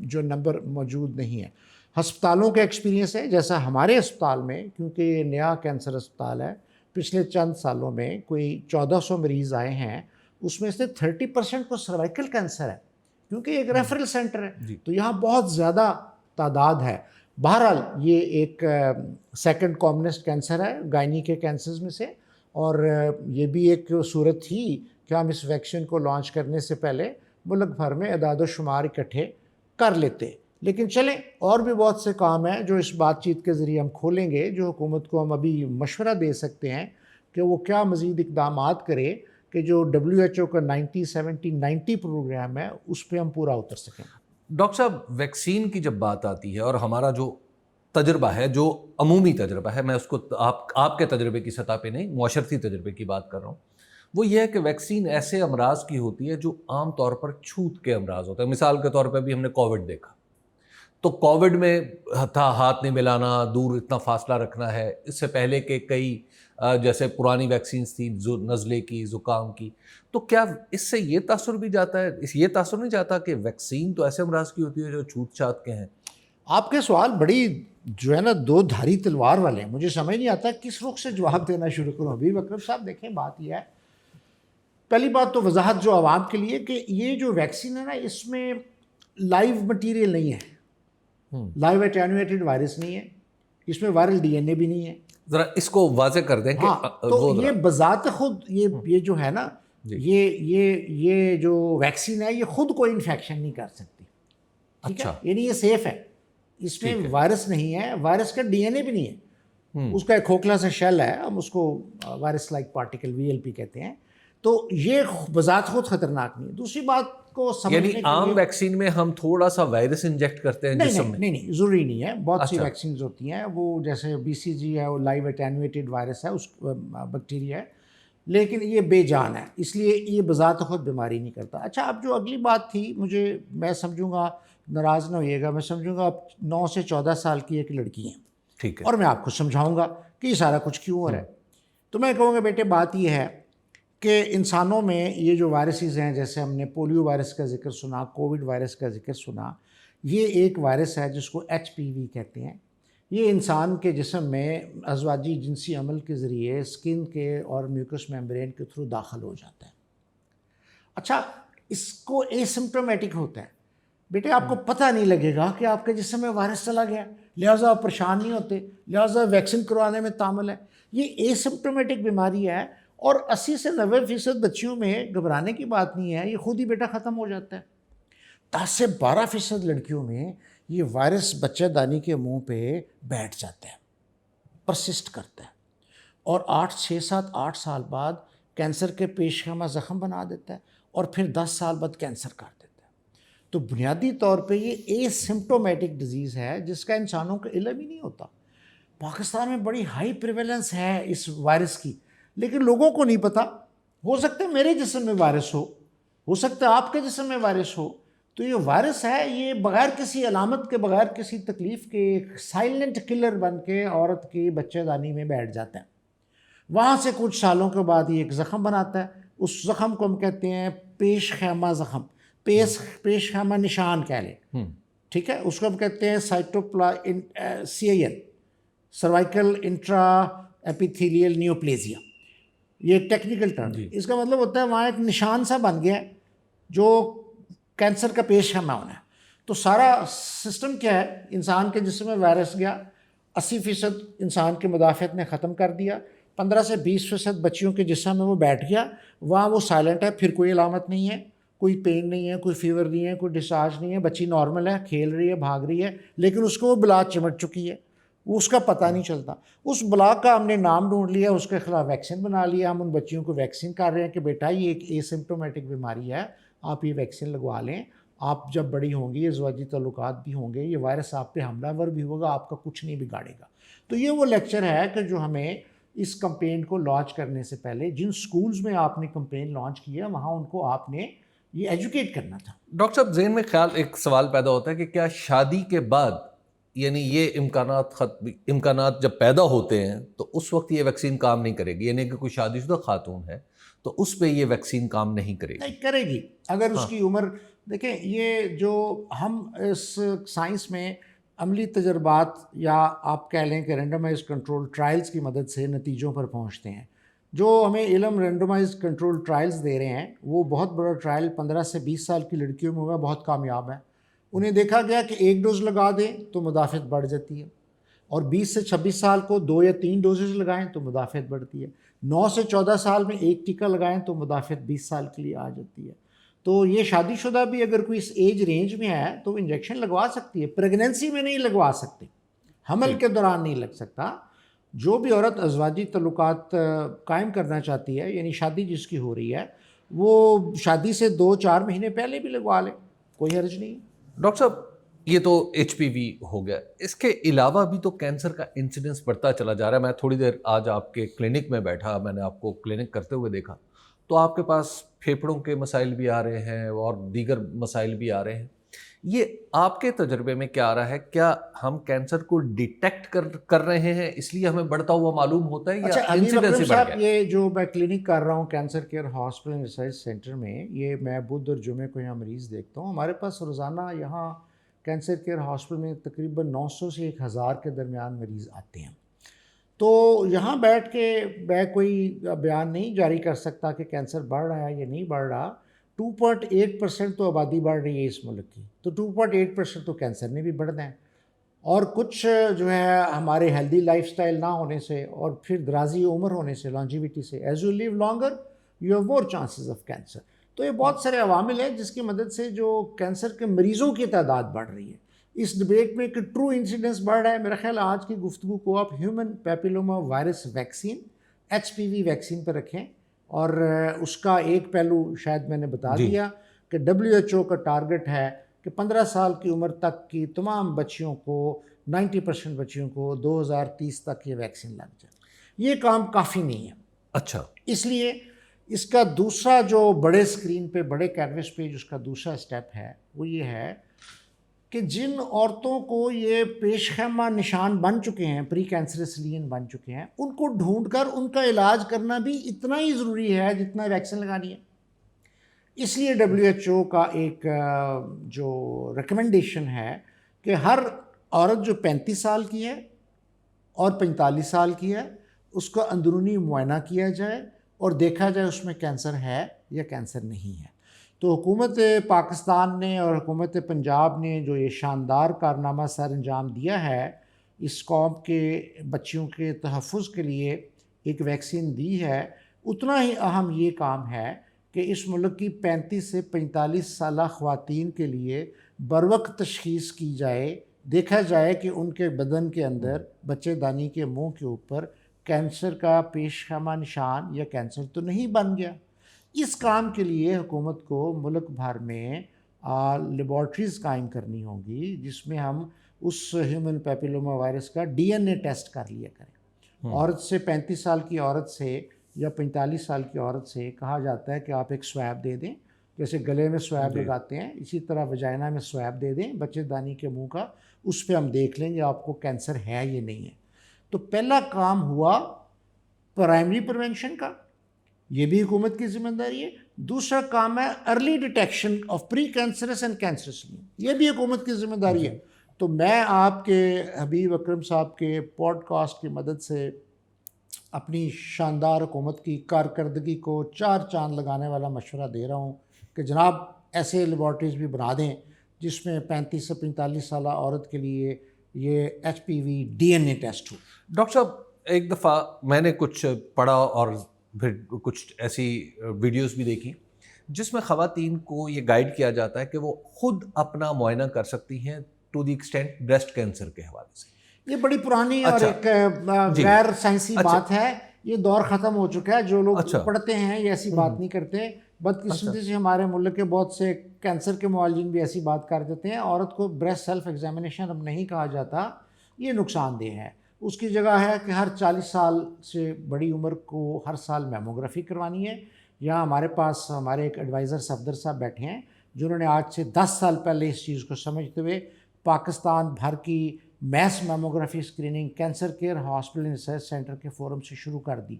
جو نمبر موجود نہیں ہے. ہسپتالوں کا ایکسپیرینس ہے جیسا ہمارے اسپتال میں, کیونکہ یہ نیا کینسر اسپتال ہے, پچھلے چند سالوں میں کوئی 1400 مریض آئے ہیں, اس میں سے 30% کو سروائکل کینسر ہے, کیونکہ ایک ریفرل سینٹر ہے, تو یہاں بہت زیادہ تعداد ہے. بہرحال یہ ایک سیکنڈ کامنسٹ کینسر ہے گائنی کے کینسرز میں سے, اور یہ بھی ایک صورت تھی کہ ہم اس ویکسین کو لانچ کرنے سے پہلے ملک بھر میں اعداد و شمار اکٹھے کر لیتے. لیکن چلیں, اور بھی بہت سے کام ہیں جو اس بات چیت کے ذریعے ہم کھولیں گے, جو حکومت کو ہم ابھی مشورہ دے سکتے ہیں کہ وہ کیا مزید اقدامات کرے کہ جو WHO کا 90-70-90 پروگرام ہے اس پہ ہم پورا اتر سکیں. ڈاکٹر صاحب, ویکسین کی جب بات آتی ہے اور ہمارا جو تجربہ ہے, جو عمومی تجربہ ہے, میں اس کو آپ کے تجربے کی سطح پہ نہیں, معاشرتی تجربے کی بات کر رہا ہوں, وہ یہ ہے کہ ویکسین ایسے امراض کی ہوتی ہے جو عام طور پر چھوت کے امراض ہوتے ہیں. مثال کے طور پہ بھی ہم نے کووڈ دیکھا, تو کووڈ میں تھا ہاتھ نہیں ملانا, دور اتنا فاصلہ رکھنا ہے. اس سے پہلے کے کئی جیسے پرانی ویکسینز تھیں نزلے کی, زکام کی, تو کیا اس سے یہ تاثر بھی جاتا ہے, یہ تاثر نہیں جاتا کہ ویکسین تو ایسے امراض کی ہوتی ہے جو چھوت چھات کے ہیں؟ آپ کے سوال بڑی جو ہے نا دو دھاری تلوار والے ہیں, مجھے سمجھ نہیں آتا کس رخ سے جواب دینا شروع کروں. حبیب اکرم صاحب دیکھیں, بات یہ ہے, پہلی بات تو وضاحت جو عوام کے لیے کہ یہ جو ویکسین ہے نا, اس میں لائیو مٹیریل نہیں ہے, لائیو ایٹینویٹڈ وائرس نہیں ہے, اس میں وائرل DNA بھی نہیں ہے. ذرا اس کو واضح کر دیں کہ تو یہ بذات خود یہ جو ہے نا, یہ جو ویکسین ہے یہ خود کوئی انفیکشن نہیں کر سکتی. ٹھیک ہے, یعنی یہ سیف ہے, اس میں وائرس نہیں ہے, وائرس کا DNA بھی نہیں ہے, اس کا ایک کھوکھلا سا شیل ہے, ہم اس کو وائرس لائک پارٹیکل VLP کہتے ہیں. تو یہ بذات خود خطرناک نہیں ہے. دوسری بات کو سمجھنے یعنی عام ویکسین میں ہم تھوڑا سا وائرس انجیکٹ کرتے ہیں جسم میں؟ نہیں, ضروری نہیں ہے. بہت سی ویکسینز ہوتی ہیں, وہ جیسے BCG ہے, وہ لائیو ایٹینویٹڈ وائرس ہے, اس بیکٹیریا ہے, لیکن یہ بے جان ہے, اس لیے یہ بذات خود بیماری نہیں کرتا. اچھا, اب جو اگلی بات تھی, میں سمجھوں گا, ناراض نہ ہوئیے گا, میں سمجھوں گا آپ 9 سے 14 سال کی ایک لڑکی ہیں, ٹھیک ہے, اور میں آپ کو سمجھاؤں گا کہ یہ سارا کچھ کیوں ہو رہا ہے. تو میں کہوں گا بیٹے بات یہ ہے کہ انسانوں میں یہ جو وائرسز ہیں, جیسے ہم نے پولیو وائرس کا ذکر سنا, کووڈ وائرس کا ذکر سنا, یہ ایک وائرس ہے جس کو HPV کہتے ہیں. یہ انسان کے جسم میں ازواجی جنسی عمل کے ذریعے سکن کے اور میوکس میمبرین کے تھرو داخل ہو جاتا ہے. اچھا, اس کو ایسمپٹومیٹک ہوتا ہے. بیٹے آپ کو پتہ نہیں لگے گا کہ آپ کے جسم میں وائرس چلا گیا, لہٰذا آپ پریشان نہیں ہوتے, لہٰذا ویکسین کروانے میں تعمل ہے. یہ ایسمپٹومیٹک بیماری ہے, اور 80 سے 90% بچیوں میں گھبرانے کی بات نہیں ہے, یہ خود ہی بیٹا ختم ہو جاتا ہے. 10 سے 12% لڑکیوں میں یہ وائرس بچہ دانی کے منہ پہ بیٹھ جاتا ہے, پرسسٹ کرتا ہے, اور 8 سال بعد کینسر کے پیش خیمہ زخم بنا دیتا ہے, اور پھر 10 سال بعد کینسر کر دیتا ہے. تو بنیادی طور پہ یہ ایسمپٹومیٹک ڈیزیز ہے جس کا انسانوں کو علم ہی نہیں ہوتا. پاکستان میں بڑی ہائی پریویلنس ہے اس وائرس کی, لیکن لوگوں کو نہیں پتا. ہو سکتا ہے میرے جسم میں وائرس ہو سکتا ہے آپ کے جسم میں وائرس ہو. تو یہ وائرس ہے, یہ بغیر کسی علامت کے, بغیر کسی تکلیف کے, ایک سائلنٹ کلر بن کے عورت کی بچہ دانی میں بیٹھ جاتا ہے. وہاں سے کچھ سالوں کے بعد یہ ایک زخم بناتا ہے. اس زخم کو ہم کہتے ہیں پیش خیمہ زخم, پیش خیمہ نشان کہہ لیں, ٹھیک ہے. اس کو ہم کہتے ہیں CIN, سروائکل انٹرا ایپیتھیلیل نیوپلیزیا. یہ ٹیکنیکل ٹرم ہے. اس کا مطلب ہوتا ہے وہاں ایک نشان سا بن گیا جو کینسر کا پیش خیمہ ہونا ہے. تو سارا سسٹم کیا ہے, انسان کے جسم میں وائرس گیا, 80% انسان کی مدافعت نے ختم کر دیا, 15 سے 20% بچیوں کے جسم میں وہ بیٹھ گیا, وہاں وہ سائلنٹ ہے, پھر کوئی علامت نہیں ہے, کوئی پین نہیں ہے, کوئی فیور نہیں ہے, کوئی ڈسچارج نہیں ہے, بچی نارمل ہے, کھیل رہی ہے, بھاگ رہی ہے, لیکن اس کو وہ بلا چمٹ چکی ہے, اس کا پتہ نہیں چلتا. اس بلا کا ہم نے نام ڈھونڈ لیا, اس کے خلاف ویکسین بنا لیا, ہم ان بچیوں کو ویکسین کر رہے ہیں کہ بیٹا یہ ایک ایسمپٹومیٹک بیماری ہے, آپ یہ ویکسین لگوا لیں, آپ جب بڑی ہوں گی, ازواجی تعلقات بھی ہوں گے, یہ وائرس آپ پہ حملہ ور بھی ہوگا, آپ کا کچھ نہیں بگاڑے گا. تو یہ وہ لیکچر ہے کہ جو ہمیں اس کمپین کو لانچ کرنے سے پہلے جن سکولز میں آپ نے کمپین لانچ کیا وہاں ان کو آپ نے یہ ایجوکیٹ کرنا تھا. ڈاکٹر صاحب, ذہن میں خیال ایک سوال پیدا ہوتا ہے کہ کیا شادی کے بعد, یعنی یہ امکانات جب پیدا ہوتے ہیں تو اس وقت یہ ویکسین کام نہیں کرے گی؟ یعنی کہ کوئی شادی شدہ خاتون ہے تو اس پہ یہ ویکسین کام نہیں کرے گی؟ نہیں کرے گی اگر اس کی عمر. دیکھیں یہ جو ہم اس سائنس میں عملی تجربات یا آپ کہہ لیں کہ رینڈمائز کنٹرول ٹرائلز کی مدد سے نتیجوں پر پہنچتے ہیں. جو ہمیں علم رینڈمائز کنٹرول ٹرائلز دے رہے ہیں وہ بہت بڑا ٹرائل 15 سے 20 سال کی لڑکیوں میں ہوا, بہت کامیاب ہے. انہیں دیکھا گیا کہ 1 ڈوز لگا دیں تو مدافعت بڑھ جاتی ہے, اور 20 سے 26 سال کو 2 یا 3 ڈوزز لگائیں تو مدافعت بڑھتی ہے. 9 سے 14 سال میں 1 ٹیکہ لگائیں تو مدافعت 20 سال کے لیے آ جاتی ہے. تو یہ شادی شدہ بھی اگر کوئی اس ایج رینج میں ہے تو انجیکشن لگوا سکتی ہے. پریگننسی میں نہیں لگوا سکتے, حمل کے دوران نہیں لگ سکتا. جو بھی عورت ازواجی تعلقات قائم کرنا چاہتی ہے, یعنی شادی جس کی ہو رہی ہے, وہ شادی سے 2-4 مہینے پہلے بھی لگوا لے, کوئی حرج نہیں. ڈاکٹر صاحب یہ تو ایچ پی وی ہو گیا, اس کے علاوہ بھی تو کینسر کا انسیڈنس بڑھتا چلا جا رہا ہے. میں تھوڑی دیر آج آپ کے کلینک میں بیٹھا, میں نے آپ کو کلینک کرتے ہوئے دیکھا, تو آپ کے پاس پھیپھڑوں کے مسائل بھی آ رہے ہیں اور دیگر مسائل بھی آ رہے ہیں. یہ آپ کے تجربے میں کیا آ رہا ہے؟ کیا ہم کینسر کو ڈیٹیکٹ کر رہے ہیں اس لیے ہمیں بڑھتا ہوا معلوم ہوتا ہے, یا اچھا حبیب انسیڈنس اکرم ہی بڑھ صاحب, گیا؟ یہ جو میں کلینک کر رہا ہوں cancer care hospital and research centre میں, یہ میں بدھ اور جمعے کو یہاں مریض دیکھتا ہوں. ہمارے پاس روزانہ یہاں کینسر کیئر ہاسپٹل میں تقریباً 900 سے 1000 کے درمیان مریض آتے ہیں. تو یہاں بیٹھ کے میں کوئی بیان نہیں جاری کر سکتا کہ کینسر بڑھ رہا ہے یا نہیں بڑھ رہا. 2.8% تو آبادی بڑھ رہی ہے اس ملک کی, تو 2.8% تو کینسر نے بھی بڑھنا ہے. اور کچھ جو ہے ہمارے ہیلدی لائف سٹائل نہ ہونے سے, اور پھر درازی عمر ہونے سے, لانجیوٹی سے, as you live longer you have more chances of cancer. تو یہ بہت سارے عوامل ہیں جس کی مدد سے جو کینسر کے مریضوں کی تعداد بڑھ رہی ہے. اس ڈبیٹ میں کہ ٹرو انسیڈنس بڑھ رہا ہے, میرا خیال آج کی گفتگو کو آپ human papilloma virus vaccine HPV vaccine پر رکھیں. اور اس کا ایک پہلو شاید میں نے بتا دیا کہ WHO کا ٹارگٹ ہے کہ 15 سال کی عمر تک کی تمام بچیوں کو, 90% بچیوں کو 2030 تک یہ ویکسین لگ جائے. یہ کام کافی نہیں ہے. اچھا, اس لیے اس کا دوسرا جو بڑے اسکرین پہ, بڑے کینوس پہ جس کا دوسرا اسٹیپ ہے وہ یہ ہے کہ جن عورتوں کو یہ پیش خیمہ نشان بن چکے ہیں, پری کینسرس لین بن چکے ہیں, ان کو ڈھونڈ کر ان کا علاج کرنا بھی اتنا ہی ضروری ہے جتنا ویکسین لگانی ہے. اس لیے WHO کا ایک جو ریکمنڈیشن ہے کہ ہر عورت جو 35 سال کی ہے اور 45 سال کی ہے, اس کا اندرونی معائنہ کیا جائے اور دیکھا جائے اس میں کینسر ہے یا کینسر نہیں ہے. تو حکومت پاکستان نے اور حکومت پنجاب نے جو یہ شاندار کارنامہ سر انجام دیا ہے, اس قوم کے بچیوں کے تحفظ کے لیے ایک ویکسین دی ہے, اتنا ہی اہم یہ کام ہے کہ اس ملک کی 35 سے 45 سالہ خواتین کے لیے بروقت تشخیص کی جائے, دیکھا جائے کہ ان کے بدن کے اندر بچے دانی کے منہ کے اوپر کینسر کا پیش خیمہ نشان یا کینسر تو نہیں بن گیا. اس کام کے لیے حکومت کو ملک بھر میں لیبارٹریز قائم کرنی ہوں گی جس میں ہم اس ہیومن پیپیلوما وائرس کا DNA ٹیسٹ کر لیا کریں. عورت سے 35 سال کی عورت سے یا 45 سال کی عورت سے کہا جاتا ہے کہ آپ ایک سویب دے دیں, جیسے گلے میں سویب لگاتے ہیں اسی طرح وجائنا میں سویب دے دیں بچے دانی کے منہ کا, اس پہ ہم دیکھ لیں گے آپ کو کینسر ہے یا نہیں ہے. تو پہلا کام ہوا پرائمری پریونشن کا, یہ بھی حکومت کی ذمہ داری ہے. دوسرا کام ہے early detection of precancers and cancers, یہ بھی حکومت کی ذمہ داری ہے. تو میں آپ کے حبیب اکرم صاحب کے پوڈ کاسٹ کی مدد سے اپنی شاندار حکومت کی کارکردگی کو 4 چاند لگانے والا مشورہ دے رہا ہوں کہ جناب ایسے لیبارٹریز بھی بنا دیں جس میں 35 سے 45 سالہ عورت کے لیے یہ HPV DNA ٹیسٹ ہو. ڈاکٹر صاحب ایک دفعہ میں نے کچھ پڑھا اور پھر کچھ ایسی ویڈیوز بھی دیکھی جس میں خواتین کو یہ گائیڈ کیا جاتا ہے کہ وہ خود اپنا معائنہ کر سکتی ہیں to the extent breast cancer کے حوالے سے. یہ بڑی پرانی اور ایک غیر سائنسی بات ہے, یہ دور ختم ہو چکا ہے. جو لوگ پڑھتے ہیں یہ ایسی بات نہیں کرتے. بدقسمتی سے ہمارے ملک کے بہت سے کینسر کے معالجین بھی ایسی بات کر دیتے ہیں. عورت کو بریسٹ سیلف ایگزامینیشن اب نہیں کہا جاتا, یہ نقصان دہ ہے. اس کی جگہ ہے کہ ہر 40 سال سے بڑی عمر کو ہر سال میموگرافی کروانی ہے. یہاں ہمارے پاس ہمارے ایک ایڈوائزر صفدر صاحب بیٹھے ہیں جنہوں نے آج سے 10 سال پہلے اس چیز کو سمجھتے ہوئے پاکستان بھر کی mass mammography screening cancer care hospital and research centre کے فورم سے شروع کر دی.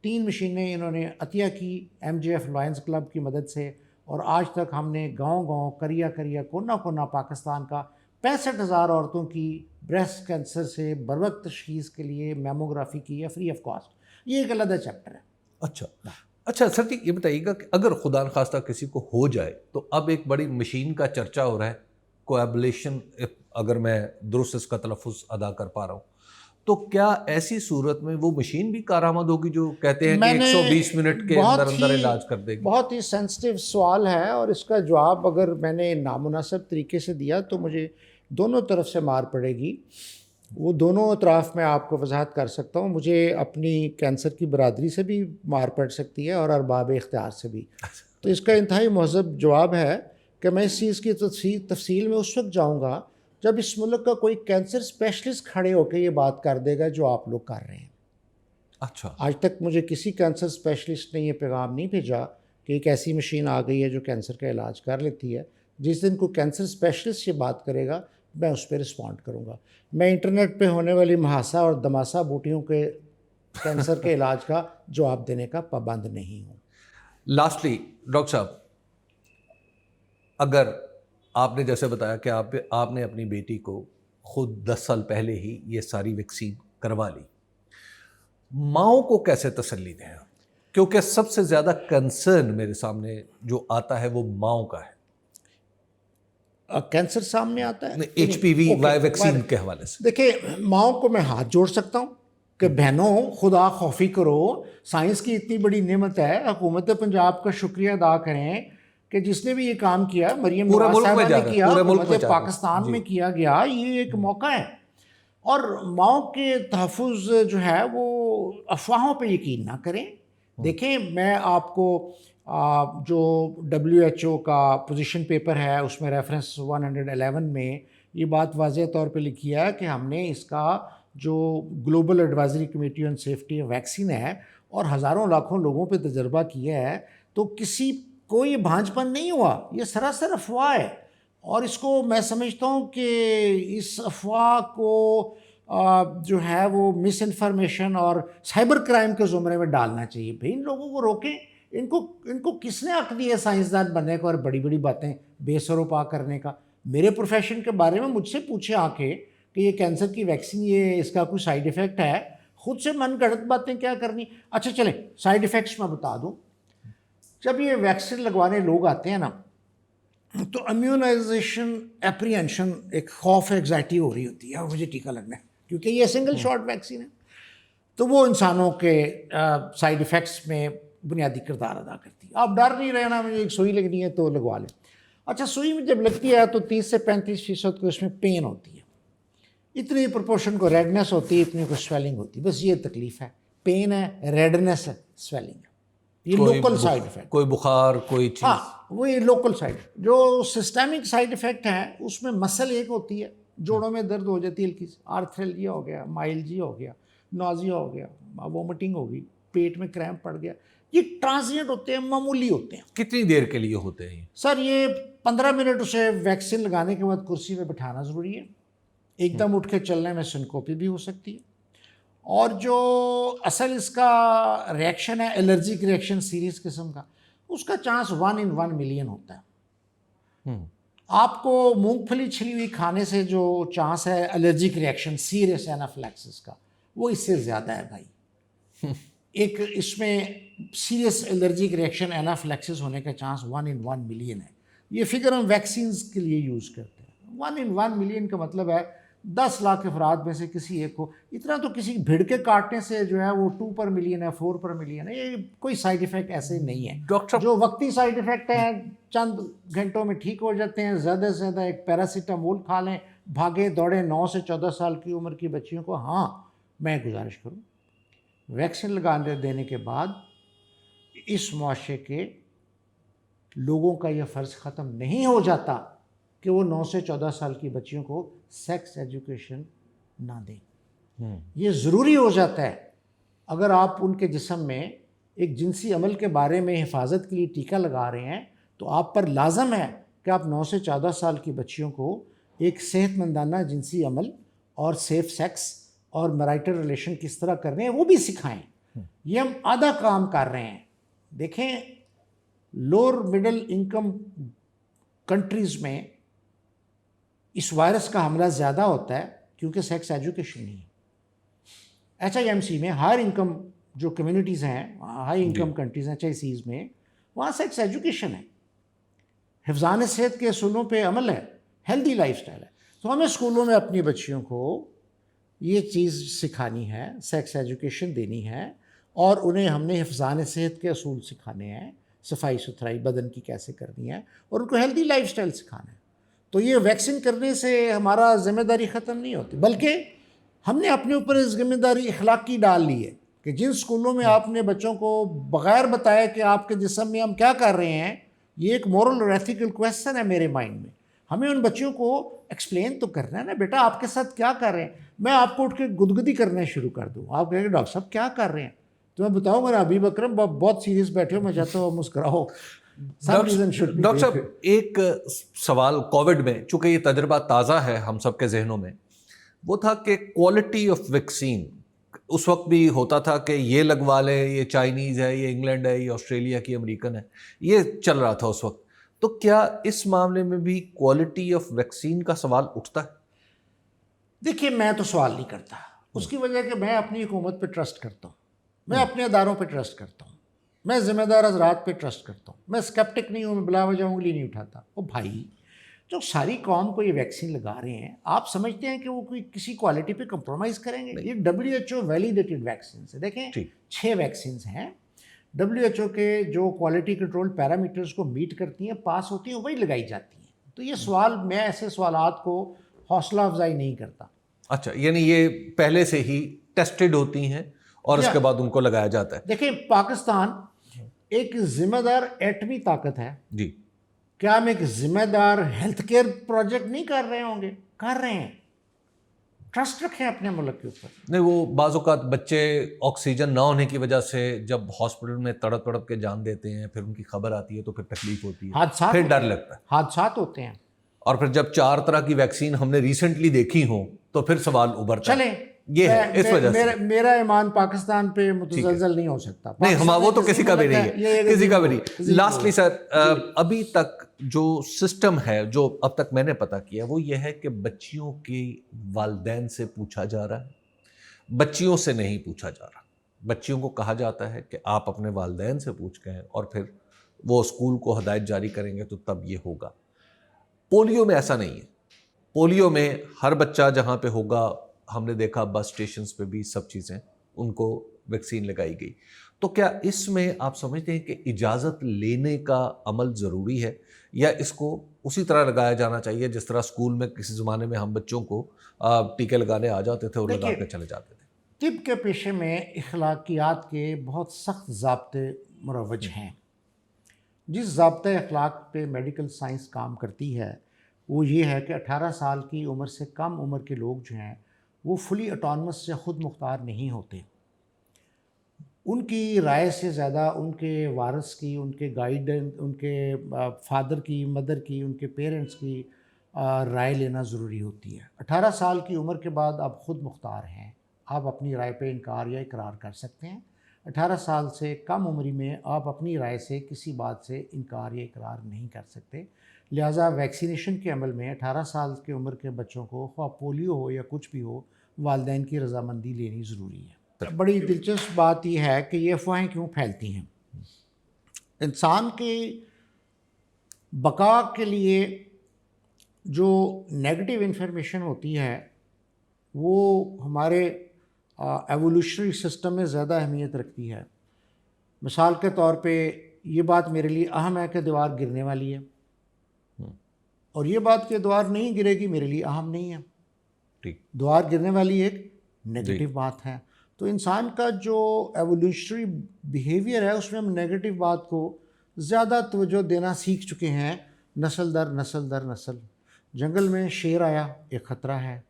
3 مشینیں انہوں نے عطیہ کی MJF لائنز کلب کی مدد سے، اور آج تک ہم نے گاؤں گاؤں کریا کونا کونا پاکستان کا 65,000 عورتوں کی بریسٹ کینسر سے بروقت تشخیص کے لیے میموگرافی کی ہے فری آف کاسٹ. یہ ایک علیحدہ چیپٹر ہے. اچھا سر جی، یہ بتائیے گا کہ اگر خدا نخواستہ کسی کو ہو جائے تو اب ایک بڑی مشین کا چرچا ہو رہا ہے، کوابلیشن، اگر میں درست اس کا تلفظ ادا کر پا رہا ہوں، تو کیا ایسی صورت میں وہ مشین بھی کارآمد ہوگی جو کہتے ہیں کہ 120 منٹ کے اندر اندر علاج کر دے گی؟ بہت ہی سینسٹیو سوال ہے، اور اس کا جواب اگر میں نے نامناسب طریقے سے دیا تو مجھے دونوں طرف سے مار پڑے گی. وہ دونوں اطراف میں آپ کو وضاحت کر سکتا ہوں. مجھے اپنی کینسر کی برادری سے بھی مار پڑ سکتی ہے اور ارباب اختیار سے بھی. تو اس کا انتہائی مہذب جواب ہے کہ میں اس چیز کی تفصیل میں اس وقت جاؤں گا جب اس ملک کا کوئی کینسر اسپیشلسٹ کھڑے ہو کے یہ بات کر دے گا جو آپ لوگ کر رہے ہیں. اچھا، آج تک مجھے کسی کینسر اسپیشلسٹ نے یہ پیغام نہیں بھیجا کہ ایک ایسی مشین آ گئی ہے جو کینسر کا علاج کر لیتی ہے. جس دن کو کینسر اسپیشلسٹ یہ بات کرے گا میں اس پہ رسپونڈ کروں گا. میں انٹرنیٹ پہ ہونے والی محاسا اور دماسا بوٹیوں کے کینسر کے علاج کا جواب دینے کا پابند نہیں ہوں. لاسٹلی ڈاکٹر صاحب، اگر آپ نے جیسے بتایا کہ آپ نے اپنی بیٹی کو خود 10 سال پہلے ہی یہ ساری ویکسین کروا لی، ماؤں کو کیسے تسلی دیں؟ کیونکہ سب سے زیادہ کنسرن میرے سامنے جو آتا ہے وہ ماؤں کا ہے. کینسر سامنے آتا ہے HPV ویکسین کے حوالے سے. دیکھیں، ماؤں کو میں ہاتھ جوڑ سکتا ہوں کہ بہنوں خدا خوفی کرو، سائنس کی اتنی بڑی نعمت ہے، حکومت پنجاب کا شکریہ ادا کریں کہ جس نے بھی یہ کام کیا، مریم نواز صاحبہ نے کیا، حکومت پاکستان میں کیا گیا. یہ ایک موقع ہے، اور ماؤں کے تحفظ جو ہے وہ افواہوں پہ یقین نہ کریں. دیکھیں، میں آپ کو جو WHO کا پوزیشن پیپر ہے اس میں ریفرنس 111 میں یہ بات واضح طور پہ لکھی ہے کہ ہم نے اس کا جو global advisory committee on safety vaccine ہے اور ہزاروں لاکھوں لوگوں پہ تجربہ کیا ہے، تو کسی کو یہ بھانج پن نہیں ہوا. یہ سراسر افواہ ہے، اور اس کو میں سمجھتا ہوں کہ اس افواہ کو جو ہے وہ مس انفارمیشن اور سائبر کرائم کے زمرے میں ڈالنا چاہیے. بھائی ان لوگوں کو روکیں. ان کو کس نے حق دیا سائنسدان بننے کا اور بڑی بڑی باتیں بے سر و پا کرنے کا؟ میرے پروفیشن کے بارے میں مجھ سے پوچھے آ کے کہ یہ کینسر کی ویکسین، یہ اس کا کوئی سائیڈ ایفیکٹ ہے، خود سے من گھڑت باتیں کیا کرنی. اچھا چلیں، سائیڈ ایفیکٹس میں بتا دوں. جب یہ ویکسین لگوانے لوگ آتے ہیں نا تو امیونائزیشن اپریہنشن، ایک خوف ایگزائٹی ہو رہی ہوتی ہے مجھے ٹیکہ لگنا ہے، کیونکہ یہ سنگل شاٹ ویکسین ہے. تو وہ انسانوں کے سائیڈ ایفیکٹس میں بنیادی کردار ادا کرتی ہے. آپ ڈر نہیں رہنا مجھے ایک سوئی لگنی ہے تو لگوا لیں. اچھا، سوئی میں جب لگتی ہے تو 30 سے 35% کو اس میں پین ہوتی ہے، اتنی پرپورشن کو ریڈنس ہوتی ہے، اتنی کو سویلنگ ہوتی ہے. بس یہ تکلیف ہے، پین ہے، ریڈنس ہے، سویلنگ ہے. یہ لوکل سائیڈ افیکٹ، کوئی بخار، کوئی چیز. ہاں وہ یہ لوکل سائیڈ. جو سسٹمک سائیڈ افیکٹ ہے اس میں مسل ایک ہوتی ہے، جوڑوں میں درد ہو جاتی ہے ہلکی سی، آرتھریلجیا ہو گیا، مائلجیا ہو گیا، نازیا ہو گیا، وومٹنگ ہو گئی، پیٹ میں کریمپ پڑ گیا. یہ ٹرانزینٹ ہوتے ہیں، معمولی ہوتے ہیں. کتنی دیر کے لیے ہوتے ہیں سر؟ یہ 15 منٹ اسے ویکسین لگانے کے بعد کرسی پہ بٹھانا ضروری ہے. ایک دم اٹھ کے چلنے میں سنکوپی بھی ہو سکتی ہے. اور جو اصل اس کا ریئیکشن ہے، الرجک ریئیکشن سیریس قسم کا، اس کا چانس 1 in 1 ملین ہوتا ہے. آپ کو مونگ پھلی چھلی ہوئی کھانے سے جو چانس ہے الرجک ریئیکشن سیریس اینافلیکسس کا، وہ اس سے زیادہ ہے بھائی. ایک اس میں سیریس الرجک ریئیکشن اینافلیکسس ہونے کا چانس 1 in 1 ملین ہے. یہ فگر ہم ویکسینز کے لیے یوز کرتے ہیں. 1 in 1 ملین کا مطلب ہے 10 لاکھ افراد میں سے کسی ایک کو. اتنا تو کسی بھیڑ کے کاٹنے سے جو ہے وہ 2 پر ملین ہے، 4 پر ملین ہے. یہ کوئی سائیڈ ایفیکٹ ایسے نہیں ہے. ڈاکٹر جو وقتی سائیڈ ایفیکٹ ہیں چند گھنٹوں میں ٹھیک ہو جاتے ہیں. زیادہ سے زیادہ ایک پیراسیٹامول کھا لیں، بھاگے دوڑے 9 سے 14 سال کی عمر کی بچیوں کو. ہاں میں گزارش کروں، ویکسین لگا دینے کے بعد اس معاشرے کے لوگوں کا یہ فرض ختم نہیں ہو جاتا کہ وہ 9 سے 14 سال کی بچیوں کو سیکس ایجوکیشن نہ دیں. یہ ضروری ہو جاتا ہے. اگر آپ ان کے جسم میں ایک جنسی عمل کے بارے میں حفاظت کے لیے ٹیکہ لگا رہے ہیں تو آپ پر لازم ہے کہ آپ 9 سے 14 سال کی بچیوں کو ایک صحت مندانہ جنسی عمل اور سیف سیکس اور میرائٹل ریلیشن کس طرح کرنے ہیں وہ بھی سکھائیں. یہ ہم آدھا کام کر رہے ہیں. دیکھیں لوور مڈل انکم کنٹریز میں اس وائرس کا حملہ زیادہ ہوتا ہے کیونکہ سیکس ایجوکیشن نہیں ہے. HIMC میں ہائر انکم جو کمیونٹیز ہیں, ہائی انکم کنٹریز ہیں HICs میں, وہاں سیکس ایجوکیشن ہے, حفظان صحت کے اصولوں پہ عمل ہے, ہیلدی لائف سٹائل ہے. تو ہمیں اسکولوں میں اپنی بچیوں کو یہ چیز سکھانی ہے, سیکس ایجوکیشن دینی ہے, اور انہیں ہم نے حفظان صحت کے اصول سکھانے ہیں, صفائی ستھرائی بدن کی کیسے کرنی ہے, اور ان کو ہیلدی لائف سٹائل سکھانا ہے. تو یہ ویکسین کرنے سے ہمارا ذمہ داری ختم نہیں ہوتی, بلکہ ہم نے اپنے اوپر اس ذمہ داری اخلاقی ڈال لی ہے کہ جن اسکولوں میں آپ نے بچوں کو بغیر بتائے کہ آپ کے جسم میں ہم کیا کر رہے ہیں, یہ ایک مورل اور ایتھیکل کویسچن ہے میرے مائنڈ میں. ہمیں ان بچوں کو ایکسپلین تو کرنا ہے نا, بیٹا آپ کے ساتھ کیا کر رہے ہیں. میں آپ کو اٹھ کے گدگدی کرنا شروع کر دوں, آپ کہیں گے ڈاکٹر صاحب کیا کر رہے ہیں, تو میں بتاؤں میرا حبیب اکرم بہت سیریس بیٹھے ہو, میں چاہتا ہوں مسکراؤ. ڈاکٹر صاحب ایک سوال کووڈ میں, چونکہ یہ تجربہ تازہ ہے ہم سب کے ذہنوں میں, وہ تھا کہ کوالٹی آف ویکسین. اس وقت بھی ہوتا تھا کہ یہ لگوا لے, یہ چائنیز ہے, یہ انگلینڈ ہے, یہ آسٹریلیا کی, امریکن ہے, یہ چل رہا تھا اس وقت. تو کیا اس معاملے میں بھی کوالٹی آف ویکسین کا سوال اٹھتا ہے؟ دیکھیے میں تو سوال نہیں کرتا, اس کی وجہ کہ میں اپنی حکومت پہ ٹرسٹ کرتا ہوں, میں اپنے اداروں پہ ٹرسٹ کرتا ہوں, میں ذمہ دار حضرات پہ ٹرسٹ کرتا ہوں, میں اسکیپٹک نہیں ہوں, میں بلا وجہ انگلی نہیں اٹھاتا. او بھائی جو ساری قوم کو یہ ویکسین لگا رہے ہیں, آپ سمجھتے ہیں کہ وہ کوئی کسی کوالٹی پہ کمپرومائز کریں گے؟ یہ WHO ویلیڈیٹڈ ویکسینس ہے. دیکھیں 6 ویکسینس ہیں WHO کے جو کوالٹی کنٹرول پیرامیٹرز کو میٹ کرتی ہیں, پاس ہوتی ہیں, وہی لگائی جاتی ہیں. تو یہ سوال, میں ایسے سوالات کو حوصلہ افزائی نہیں کرتا. اچھا, یعنی یہ پہلے سے ہی ٹیسٹڈ ہوتی ہیں اور اس کے بعد ان کو لگایا جاتا ہے. دیکھیں پاکستان ایک ذمہ دار ایٹمی طاقت ہے جی, کیا ہم ایک ذمہ دار ہیلتھ کیئر پروجیکٹ نہیں کر رہے ہوں گے؟ کر رہے ہیں. ٹرسٹ رکھیں اپنے ملک کے اوپر. نہیں, وہ بعض اوقات بچے آکسیجن نہ ہونے کی وجہ سے جب ہاسپٹل میں تڑپ تڑپ کے جان دیتے ہیں, پھر ان کی خبر آتی ہے تو پھر تکلیف ہوتی ہے, پھر ڈر لگتا ہے. حادثات ہوتے ہیں. اور پھر جب 4 طرح کی ویکسین ہم نے ریسنٹلی دیکھی ہوں تو پھر سوال ابھرتا ہے. چلیں, یہ ہے اس وجہ سے میرا ایمان پاکستان پہ متزلزل نہیں ہو سکتا. نہیں, ہم وہ تو کسی کا بھی نہیں ہے, کسی کا بھی نہیں. لاسٹلی سر, ابھی تک جو سسٹم ہے, جو اب تک میں نے پتا کیا, وہ یہ ہے کہ بچیوں کی والدین سے پوچھا جا رہا ہے, بچیوں سے نہیں پوچھا جا رہا. بچیوں کو کہا جاتا ہے کہ آپ اپنے والدین سے پوچھ کے ہیں, اور پھر وہ اسکول کو ہدایت جاری کریں گے تو تب یہ ہوگا. پولیو میں ایسا نہیں ہے. پولیو میں ہر بچہ جہاں پہ ہوگا, ہم نے دیکھا بس اسٹیشنز پہ بھی سب چیزیں ان کو ویکسین لگائی گئی. تو کیا اس میں آپ سمجھتے ہیں کہ اجازت لینے کا عمل ضروری ہے, یا اس کو اسی طرح لگایا جانا چاہیے جس طرح اسکول میں کسی زمانے میں ہم بچوں کو ٹیکے لگانے آ جاتے تھے اور لگا کے چلے جاتے تھے؟ طب کے پیشے میں اخلاقیات کے بہت سخت ضابطے مروج ہیں. جس ضابطۂ اخلاق پہ میڈیکل سائنس کام کرتی ہے وہ یہ ہے کہ 18 سال کی عمر سے کم عمر کے لوگ جو ہیں وہ فلی اٹانومس سے خود مختار نہیں ہوتے. ان کی رائے سے زیادہ ان کے وارث کی, ان کے گائیڈن, ان کے فادر کی, مدر کی, ان کے پیرنٹس کی رائے لینا ضروری ہوتی ہے. 18 سال کی عمر کے بعد آپ خود مختار ہیں, آپ اپنی رائے پہ انکار یا اقرار کر سکتے ہیں. 18 سال سے کم عمری میں آپ اپنی رائے سے کسی بات سے انکار یا اقرار نہیں کر سکتے. لہٰذا ویکسینیشن کے عمل میں 18 سال کی عمر کے بچوں کو خواہ پولیو ہو یا کچھ بھی ہو, والدین کی رضامندی لینی ضروری ہے. بڑی دلچسپ بات یہ ہے کہ یہ افواہیں کیوں پھیلتی ہیں. انسان کی بقا کے لیے جو نیگیٹو انفارمیشن ہوتی ہے وہ ہمارے ایوولوشنری سسٹم میں زیادہ اہمیت رکھتی ہے. مثال کے طور پہ یہ بات میرے لیے اہم ہے کہ دیوار گرنے والی ہے, اور یہ بات کہ دیوار نہیں گرے گی میرے لیے اہم نہیں ہے. دیوار گرنے والی ایک نیگیٹو بات ہے. تو انسان کا جو ایوولوشنری بیہیویئر ہے اس میں ہم نیگیٹو بات کو زیادہ توجہ دینا سیکھ چکے ہیں, نسل در نسل در نسل. جنگل میں شیر آیا, ایک خطرہ ہے,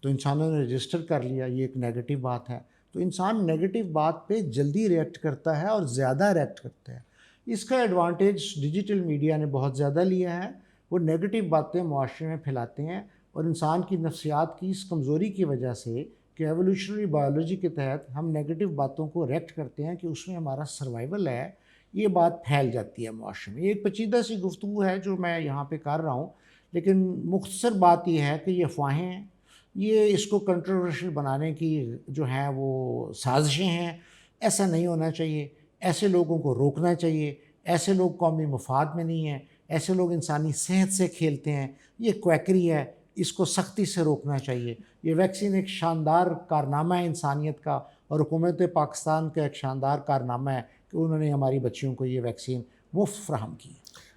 تو انسانوں نے رجسٹر کر لیا, یہ ایک نیگیٹو بات ہے. تو انسان نیگیٹو بات پہ جلدی ریئیکٹ کرتا ہے اور زیادہ ریئیکٹ کرتا ہے. اس کا ایڈوانٹیج ڈیجیٹل میڈیا نے بہت زیادہ لیا ہے. وہ نیگیٹو باتیں معاشرے میں پھیلاتے ہیں, اور انسان کی نفسیات کی اس کمزوری کی وجہ سے کہ ایولیوشنری بایولوجی کے تحت ہم نیگیٹو باتوں کو ریکٹ کرتے ہیں کہ اس میں ہمارا سروائیول ہے، یہ بات پھیل جاتی ہے معاشرے میں. یہ ایک پیچیدہ سی گفتگو ہے جو میں یہاں پہ کر رہا ہوں، لیکن مختصر بات یہ ہے کہ یہ افواہیں ہیں، یہ اس کو کنٹروورشل بنانے کی جو ہیں وہ سازشیں ہیں. ایسا نہیں ہونا چاہیے، ایسے لوگوں کو روکنا چاہیے. ایسے لوگ قومی مفاد میں نہیں ہیں، ایسے لوگ انسانی صحت سے کھیلتے ہیں. یہ کویکری ہے، اس کو سختی سے روکنا چاہیے. یہ ویکسین ایک شاندار کارنامہ ہے انسانیت کا، اور حکومت پاکستان کا ایک شاندار کارنامہ ہے کہ انہوں نے ہماری بچیوں کو یہ ویکسین مفت فراہم کی.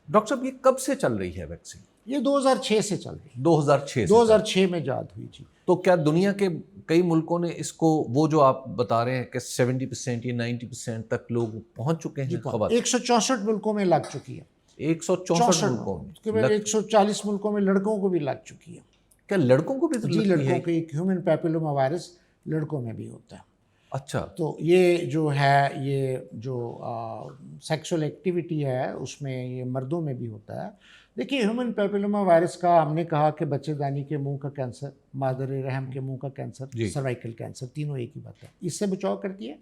ڈاکٹر صاحب یہ کب سے چل رہی ہے ویکسین؟ یہ 2006 سے چل رہی ہے. 2006 سے 2006 میں ایجاد ہوئی جی. تو کیا دنیا کے کئی ملکوں نے اس کو، وہ جو آپ بتا رہے ہیں کہ 70% یا 90% تک لوگ پہنچ چکے ہیں خبر؟ 164 ملکوں میں لگ چکی ہے. 164 ملکوں میں 140 ملکوں میں لڑکوں کو بھی لگ چکی ہے. کیا لڑکوں کو بھی جی لڑکوں کے ایک ہیومن پیپلوما وائرس لڑکوں میں بھی ہوتا ہے. اچھا. تو یہ جو ہے، یہ جو سیکسول ایکٹیویٹی ہے اس میں یہ مردوں میں بھی ہوتا ہے. دیکھیے ہیومن پیپلوما وائرس کا ہم نے کہا کہ بچے دانی کے منہ کا کینسر، مادر رحم کے منہ کا کینسر، سروائیکل کینسر، تینوں ایک ہی بات ہے. اس سے بچاؤ کرتی ہے.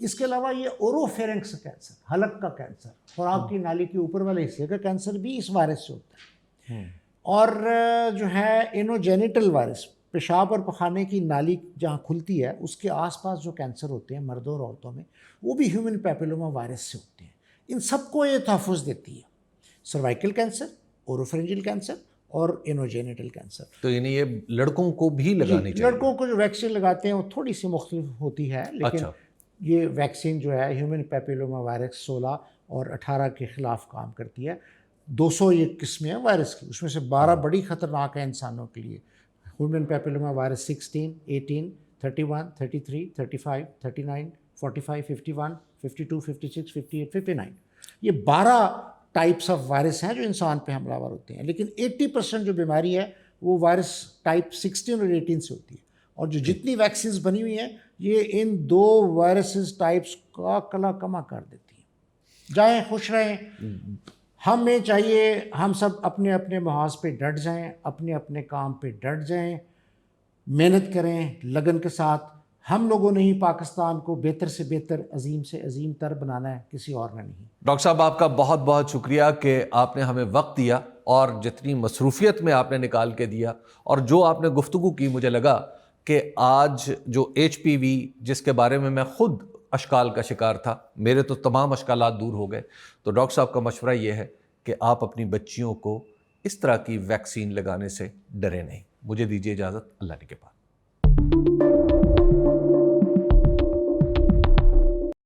اس کے علاوہ یہ اوروفیرنکس کینسر، حلق کا کینسر، خوراک کی نالی کے اوپر والے حصے کا کینسر بھی اس وائرس سے ہوتا ہے. اور جو ہے انوجینیٹل وائرس، پیشاب اور پخانے کی نالی جہاں کھلتی ہے اس کے آس پاس جو کینسر ہوتے ہیں مردوں اور عورتوں میں، وہ بھی ہیومن پیپلوما وائرس سے ہوتے ہیں. ان سب کو یہ تحفظ دیتی ہے، سروائیکل کینسر، اوروفرنجل کینسر اور انوجینیٹل کینسر. تو یعنی یہ لڑکوں کو بھی لگانی چاہیے؟ لڑکوں کو جو ویکسین لگاتے ہیں وہ تھوڑی سی مختلف ہوتی ہے، لیکن یہ ویکسین جو ہے ہیومن پیپلوما وائرس 16 اور 18 کے خلاف کام کرتی ہے. 200 یہ قسمیں ہیں وائرس کی، اس میں سے 12 بڑی خطرناک ہیں انسانوں کے لیے. Human papilloma virus 16، 18، 31، 33، 35، 39، 45، 51، 52، 56، 58، 59. یہ 12 ٹائپس آف وائرس ہیں جو انسان پہ حملہ آور ہوتے ہیں، لیکن 80% جو بیماری ہے وہ وائرس ٹائپ 16 اور 18 سے ہوتی ہے. اور جو جتنی ویکسینز بنی ہوئی ہیں یہ ان 2 وائرسز ٹائپس کا کلا کما کر دیتی ہیں. جائیں خوش رہیں. ہمیں چاہیے ہم سب اپنے اپنے محاذ پہ ڈٹ جائیں، اپنے اپنے کام پہ ڈٹ جائیں، محنت کریں لگن کے ساتھ. ہم لوگوں نے ہی پاکستان کو بہتر سے بہتر، عظیم سے عظیم تر بنانا ہے، کسی اور نے نہیں. ڈاکٹر صاحب آپ کا بہت بہت شکریہ کہ آپ نے ہمیں وقت دیا اور جتنی مصروفیت میں آپ نے نکال کے دیا، اور جو آپ نے گفتگو کی، مجھے لگا کہ آج جو HPV جس کے بارے میں خود اشکال کا شکار تھا، میرے تو تمام اشکالات دور ہو گئے. تو ڈاکٹر صاحب کا مشورہ یہ ہے کہ آپ اپنی بچیوں کو اس طرح کی ویکسین لگانے سے ڈرے نہیں. مجھے دیجیے اجازت، اللہ کے پاس.